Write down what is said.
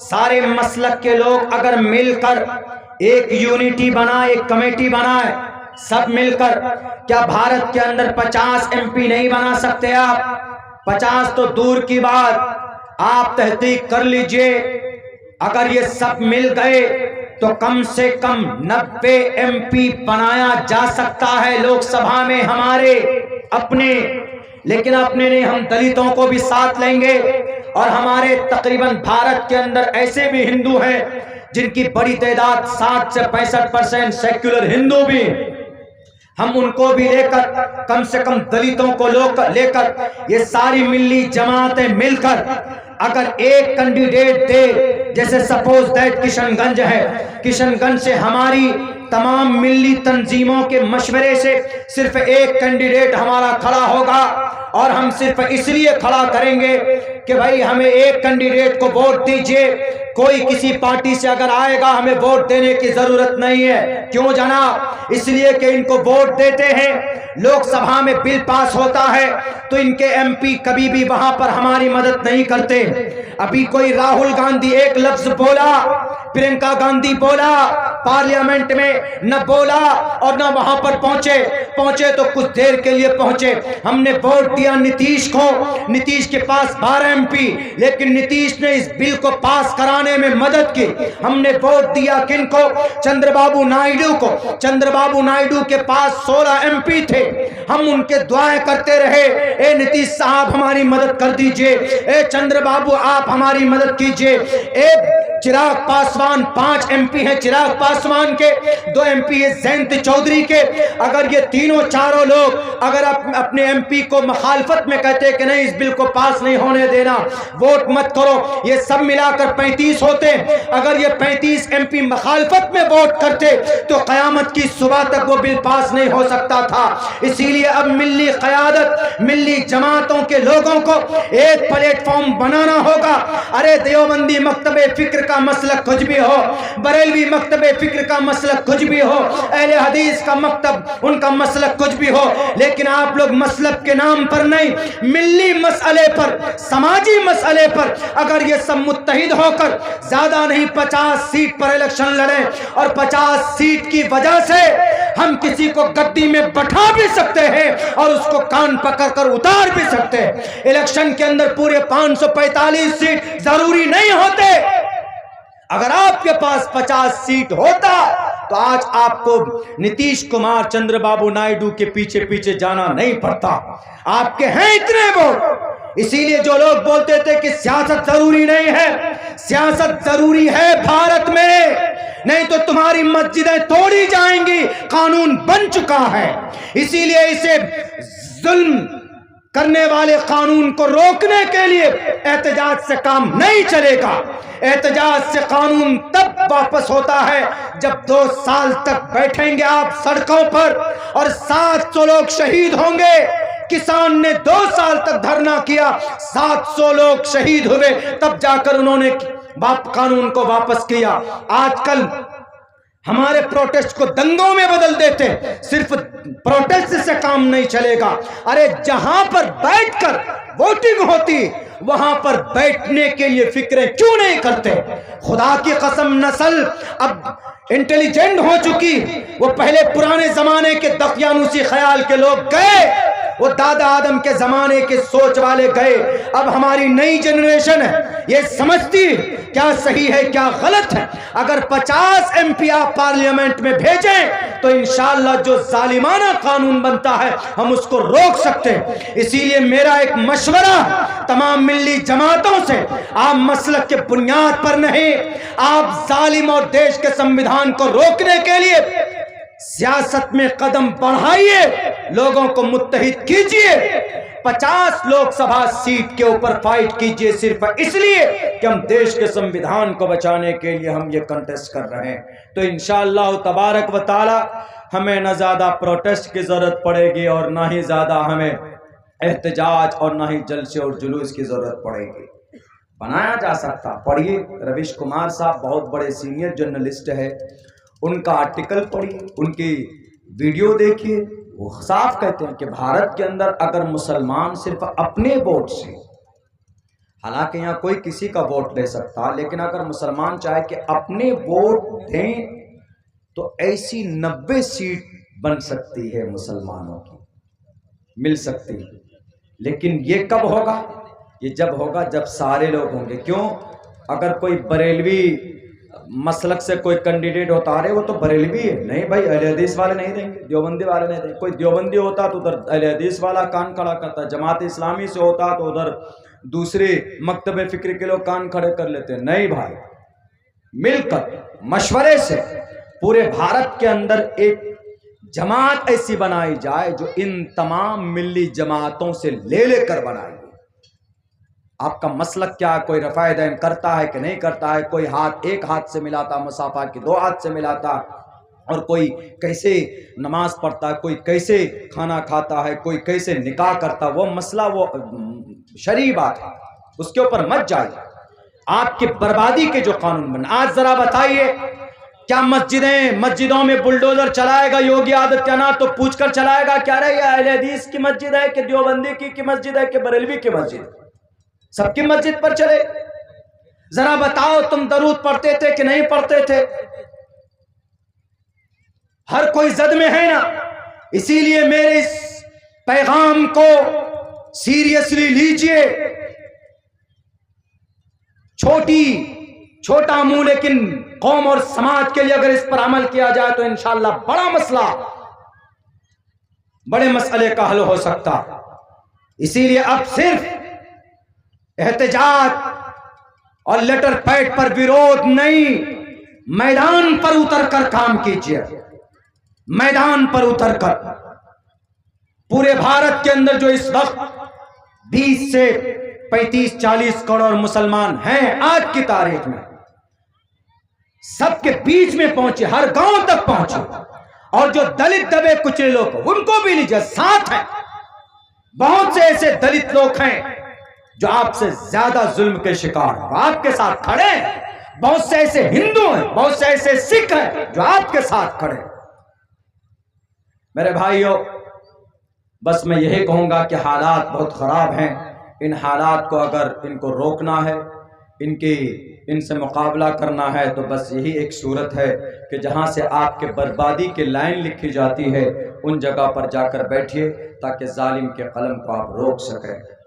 सारे मसलक के लोग अगर मिलकर एक यूनिटी बनाए, एक कमेटी बनाए, सब मिलकर, क्या भारत के अंदर 50 MP नहीं बना सकते आप? 50 तो दूर की बात, आप तहकीक कर लीजिए, अगर ये सब मिल गए तो कम से कम 90 MP बनाया जा सकता है लोकसभा में हमारे अपने। लेकिन अपने नहीं, हम दलितों को भी साथ लेंगे और हमारे तकरीबन भारत के अंदर ऐसे भी हिंदू हैं जिनकी बड़ी तादाद 60 से 65% सेक्युलर हिंदू भी, हम उनको भी लेकर, कम से कम दलितों को लेकर ये सारी मिली जमातें मिलकर अगर एक कैंडिडेट दे, जैसे सपोज दैट किशनगंज है, किशनगंज से हमारी तमाम मिली तंजीमों के मशवरे से सिर्फ एक कैंडिडेट हमारा खड़ा होगा और हम सिर्फ इसलिए खड़ा करेंगे कि भाई हमें एक कैंडिडेट को वोट दीजिए, कोई किसी पार्टी से अगर आएगा हमें वोट देने की जरूरत नहीं है। क्यों जनाब? इसलिए कि इनको वोट देते हैं, लोकसभा में बिल पास होता है तो इनके MP कभी भी वहां पर हमारी मदद नहीं करते। अभी कोई राहुल गांधी एक लफ्ज बोला, प्रियंका गांधी बोला, पार्लियामेंट में न बोला और न वहां पर पहुंचे तो कुछ देर के लिए पहुंचे। हमने वोट दिया नीतीश को, नीतीश के पास 12 MP, लेकिन नीतीश ने इस बिल को पास कराने में मदद की। हमने वोट दिया किनको? चंद्रबाबू नायडू को। चंद्रबाबू नायडू के पास 16 MP थे, हम उनके दुआएं करते रहे, ए नीतीश साहब हमारी मदद कर दीजिए, ए चंद्रबाबू आप हमारी मदद कीजिए। ए चिराग पासवान 5 MP हैं चिराग पासवान के, 2 MP है जयंत चौधरी के। अगर ये तीनों चारों लोग अगर अपने MP को मुखालफत में कहते कि नहीं इस बिल को पास नहीं होने देना, वोट मत करो, ये सब मिलाकर 35 होते। अगर ये 35 MP मुखालफत में वोट करते तो कयामत की सुबह तक वो बिल पास नहीं हो सकता था। इसीलिए अब मिली क़यादत, मिली जमातों के लोगों को एक प्लेटफॉर्म बनाना होगा। अरे देवबंदी मकतबे फिक्र का मसलक कुछ भी हो, बरेलवी मकतबे फिक्र का मसलक कुछ भी हो, अहले हदीस का मकतब उनका मसलक कुछ भी हो, लेकिन आप लोग मसलक के नाम पर नहीं, मिली मसले पर, समाजी मसले पर अगर ये सब मुत्तहिद होकर ज्यादा नहीं 50 सीट पर इलेक्शन लड़े और 50 सीट की वजह से हम किसी को गद्दी में बैठा भी सकते हैं और उसको कान पकड़कर उतार भी सकते हैं। इलेक्शन के अंदर पूरे 545 सीट जरूरी नहीं होते। अगर आपके पास 50 सीट होता तो आज आपको नीतीश कुमार, चंद्रबाबू नायडू के पीछे पीछे जाना नहीं पड़ता। आपके हैं इतने वोट। इसीलिए जो लोग बोलते थे कि सियासत जरूरी नहीं है, सियासत जरूरी है भारत में, नहीं तो तुम्हारी मस्जिदें तोड़ी जाएंगी। कानून बन चुका है, इसीलिए इसे जुल्म करने वाले कानून को रोकने के लिए एहतजाज से काम नहीं चलेगा। एहतजाज से कानून तब वापस होता है जब 2 साल तक बैठेंगे आप सड़कों पर और 700 लोग शहीद होंगे। किसान ने 2 साल तक धरना किया, 700 लोग शहीद हुए, तब जाकर उन्होंने कानून को वापस किया। आजकल हमारे प्रोटेस्ट को दंगों में बदल देते। सिर्फ प्रोटेस्ट से काम नहीं चलेगा। अरे जहां पर बैठकर वोटिंग होती वहां पर बैठने के लिए फिक्रें क्यों नहीं करते? खुदा की कसम, नस्ल अब इंटेलिजेंट हो चुकी। वो पहले पुराने जमाने के दकियानूसी ख्याल के लोग गए, वो दादा आदम के जमाने के सोच वाले गए। अब हमारी नई जनरेशन है, ये समझती क्या सही है क्या गलत है। अगर 50 MP आप पार्लियामेंट में भेजें तो इंशाअल्लाह जो जालिमाना कानून बनता है हम उसको रोक सकते हैं। इसीलिए मेरा एक मशवरा तमाम मिली जमातों से, आप मसलक के बुनियाद पर नहीं, आप जालिम और देश के संविधान को रोकने के लिए सियासत में कदम बढ़ाइए, लोगों को मुत्तहिद कीजिए, 50 लोकसभा सीट के ऊपर फाइट कीजिए, सिर्फ इसलिए कि हम देश के संविधान को बचाने के लिए हम ये कंटेस्ट कर रहे हैं। तो इंशाअल्लाह तबारक व तआला हमें न ज़्यादा प्रोटेस्ट की ज़रूरत पड़ेगी और ना ही ज़्यादा हमें एहतजाज और ना ही जलसे और जुलूस की ज़रूरत पड़ेगी। बनाया जा सकता, पढ़िए, रविश कुमार साहब बहुत बड़े सीनियर जर्नलिस्ट है, उनका आर्टिकल पढ़िए, उनकी वीडियो देखिए। वो साफ कहते हैं कि भारत के अंदर अगर मुसलमान सिर्फ अपने वोट से हालांकि यहाँ कोई किसी का वोट ले सकता, लेकिन अगर मुसलमान चाहे कि अपने वोट दें तो ऐसी 90 सीट बन सकती है मुसलमानों की, मिल सकती है। लेकिन ये कब होगा? ये जब होगा जब सारे लोग होंगे। क्यों? अगर कोई बरेलवी मसलक से कोई कैंडिडेट होता, अरे वो तो बरेलवी है, नहीं भाई अहले हदीस वाले नहीं देंगे, देवबंदी वाले नहीं देंगे। कोई देवबंदी होता तो उधर अहले हदीस वाला कान खड़ा करता, जमात इस्लामी से होता तो उधर दूसरे मकतबे फिक्र के लोग कान खड़े कर लेते। नहीं भाई, मिलकर मशवरे से पूरे भारत के अंदर एक जमात ऐसी बनाई जाए जो इन तमाम मिली जमातों से ले लेकर बनाई। आपका मसलक क्या? कोई रफ़ा दैन करता है कि नहीं करता है? कोई हाथ एक हाथ से मिलाता, मुसाफा के 2 हाथ से मिलाता, और कोई कैसे नमाज पढ़ता है, कोई कैसे खाना खाता है, कोई कैसे निकाह करता। वो मसला वो शरई बात है, उसके ऊपर मत जाइए। आपकी बर्बादी के जो कानून बने, आज जरा बताइए क्या मस्जिदों में बुलडोजर चलाएगा योगी आदित्यनाथ तो पूछकर चलाएगा क्या रहे अहले हदीस की मस्जिद है कि देवबंदी की मस्जिद है कि बरेलवी की मस्जिद? सबकी मस्जिद पर चले। जरा बताओ तुम दरूद पढ़ते थे कि नहीं पढ़ते थे? हर कोई जद में है ना। इसीलिए मेरे इस पैगाम को सीरियसली लीजिए। छोटा मुंह लेकिन कौम और समाज के लिए अगर इस पर अमल किया जाए तो इंशाअल्लाह बड़ा मसला, बड़े मसले का हल हो सकता। इसीलिए अब सिर्फ एहतजाज और लेटर पैड पर विरोध नहीं, मैदान पर उतरकर काम कीजिए। मैदान पर उतरकर पूरे भारत के अंदर जो इस वक्त 20 से 35-40 करोड़ मुसलमान हैं आज की तारीख में, सबके बीच में पहुंचे, हर गांव तक पहुंचे, और जो दलित दबे कुचले लोग उनको भी लीजिए साथ हैं। बहुत से ऐसे दलित लोग हैं जो आपसे ज्यादा जुल्म के शिकार, आपके साथ खड़े हैं। बहुत से ऐसे हिंदू हैं, बहुत से ऐसे सिख हैं जो आपके साथ खड़े हैं। मेरे भाइयों, बस मैं यही कहूंगा कि हालात बहुत खराब हैं। इन हालात को अगर इनको रोकना है, इनसे मुकाबला करना है, तो बस यही एक सूरत है कि जहां से आपके बर्बादी की लाइन लिखी जाती है उन जगह पर जाकर बैठिए ताकि जालिम के कलम को आप रोक सकें।